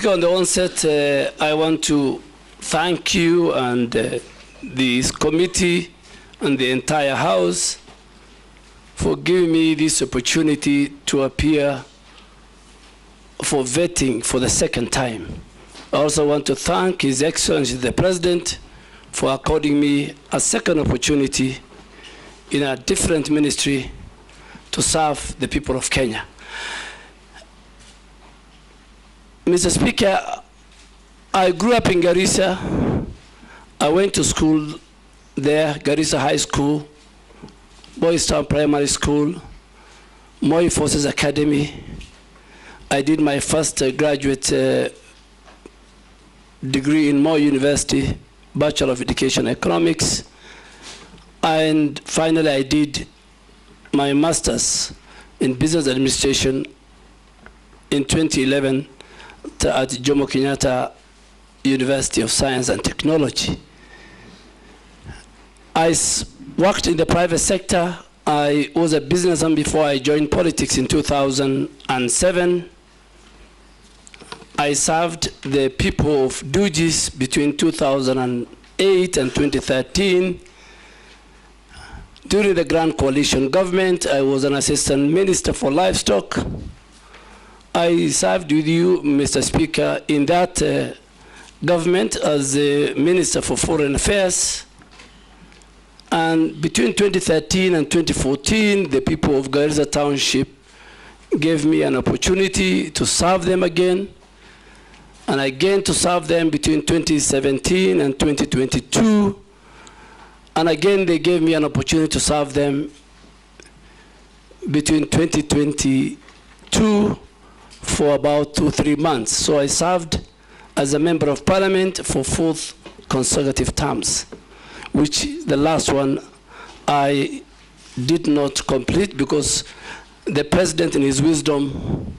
Speaker, on the onset, I want to thank you and this committee and the entire House for giving me this opportunity to appear for vetting for the second time. I also want to thank His Excellency the President for according me a second opportunity in a different ministry to serve the people of Kenya. Mr. Speaker, I grew up in Garissa. I went to school there, Garissa High School, Boys Town Primary School, Moi Forces Academy. I did my first graduate degree in Moi University, Bachelor of Education Economics. And finally, I did my master's in business administration in 2011 at Jomo Kenyatta University of Science and Technology. I worked in the private sector. I was a businessman before I joined politics in 2007. I served the people of Dugis between 2008 and 2013. During the Grand Coalition government, I was an assistant minister for livestock. I served with you, Mr. Speaker, in that government as the Minister for Foreign Affairs. And between 2013 and 2014, the people of Garissa Township gave me an opportunity to serve them again, and again to serve them between 2017 and 2022. And again, they gave me an opportunity to serve them between 2022 for about 2-3 months. So I served as a member of parliament for 4 consecutive terms, which the last one I did not complete because the president in his wisdom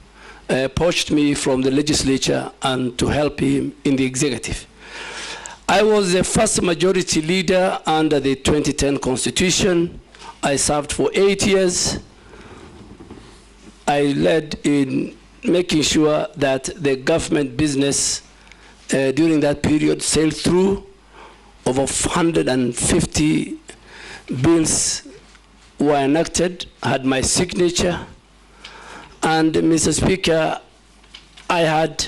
poached me from the legislature and to help him in the executive. I was the first majority leader under the 2010 Constitution. I served for 8 years. I led in making sure that the government business during that period sailed through. Over 150 bills were enacted, had my signature. And Mr. Speaker, I had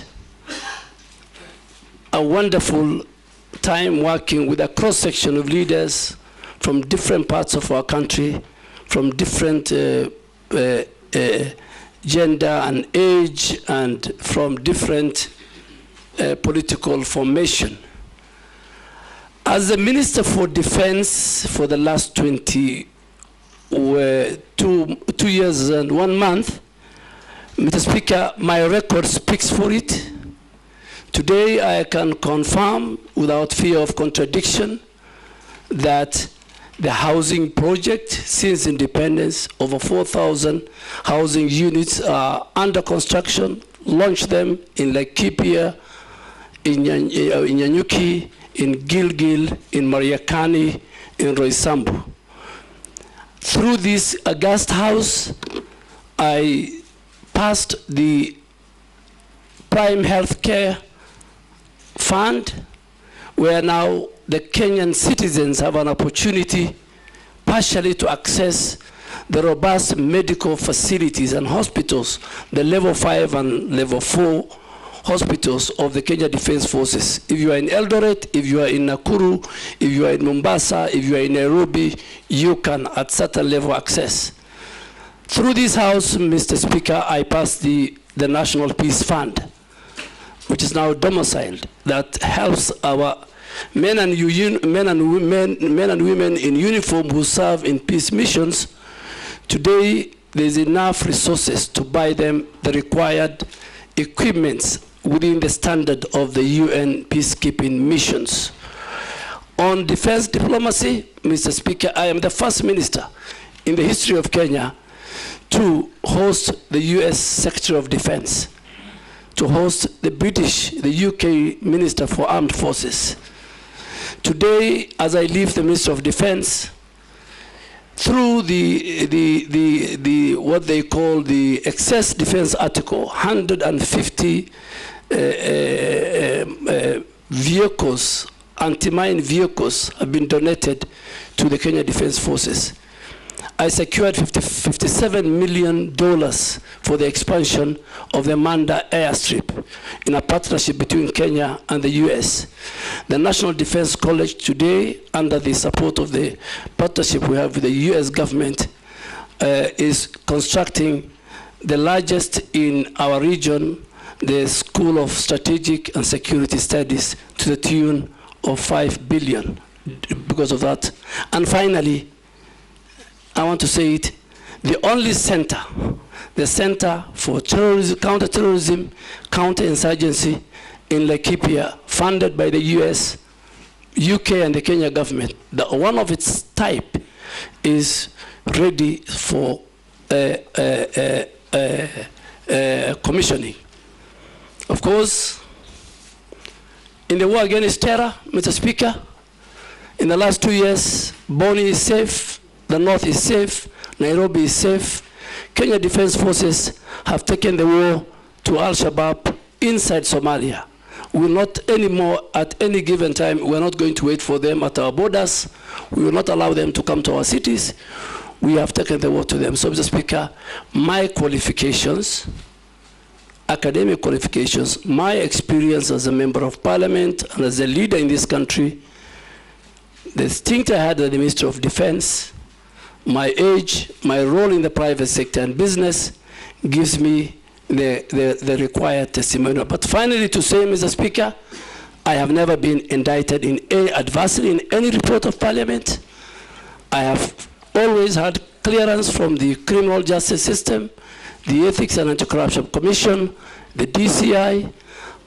a wonderful time working with a cross-section of leaders from different parts of our country, from different gender and age, and from different political formation. As the Minister for Defense for the last 2 years and 1 month, Mr. Speaker, my record speaks for it. Today, I can confirm without fear of contradiction that the housing project, since independence, over 4,000 housing units are under construction, launched them in Laikipia, in Nyanyuki, in Gilgil, in Mariakani, in Roysambu. Through this august house, I passed the Prime Healthcare Fund, where now the Kenyan citizens have an opportunity partially to access the robust medical facilities and hospitals, the level 5 and level 4 hospitals of the Kenya Defense Forces. If you are in Eldoret, if you are in Nakuru, if you are in Mombasa, if you are in Nairobi, you can at certain level access. Through this house, Mr. Speaker, I passed the National Peace Fund, which is now domiciled, that helps our men and women in uniform who serve in peace missions. Today, there's enough resources to buy them the required equipments within the standard of the UN peacekeeping missions. On defense diplomacy, Mr. Speaker, I am the first minister in the history of Kenya to host the US Secretary of Defense, to host the British, the UK Minister for Armed Forces. Today, as I leave the Ministry of Defense, through the what they call the excess defense article, 150 vehicles, anti-mine vehicles have been donated to the Kenya Defense Forces. I secured $57 million for the expansion of the Manda airstrip in a partnership between Kenya and the US. The National Defense College today, under the support of the partnership we have with the US government, is constructing the largest in our region, the School of Strategic and Security Studies, to the tune of $5 billion because of that. And finally, I want to say it, the only center, the Center for Terrorism, Counterterrorism, Counterinsurgency in Laikipia, funded by the US, UK, and the Kenya government. One of its type is ready for commissioning. Of course, in the war against terror, Mr. Speaker, in the last 2 years, Boni is safe, the North is safe, Nairobi is safe. Kenya Defense Forces have taken the war to Al-Shabaab inside Somalia. We will not anymore, at any given time, we are not going to wait for them at our borders. We will not allow them to come to our cities. We have taken the war to them. So, Mr. Speaker, my qualifications, academic qualifications, my experience as a member of parliament and as a leader in this country, the stint I had as the Minister of Defense, my age, my role in the private sector and business gives me the required testimonial. But finally, to say, Mr. Speaker, I have never been indicted in any adversely in any report of parliament. I have always had clearance from the criminal justice system, the Ethics and Anti-Corruption Commission, the DCI.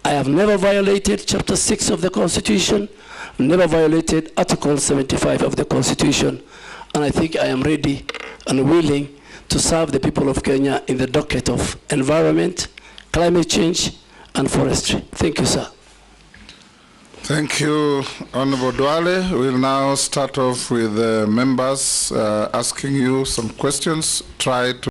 I have never violated Chapter 6 of the Constitution, never violated Article 75 of the Constitution. And I think I am ready and willing to serve the people of Kenya in the docket of environment, climate change, and forestry. Thank you, sir. Thank you, Honorable Duale. We'll now start off with members asking you some questions. Try to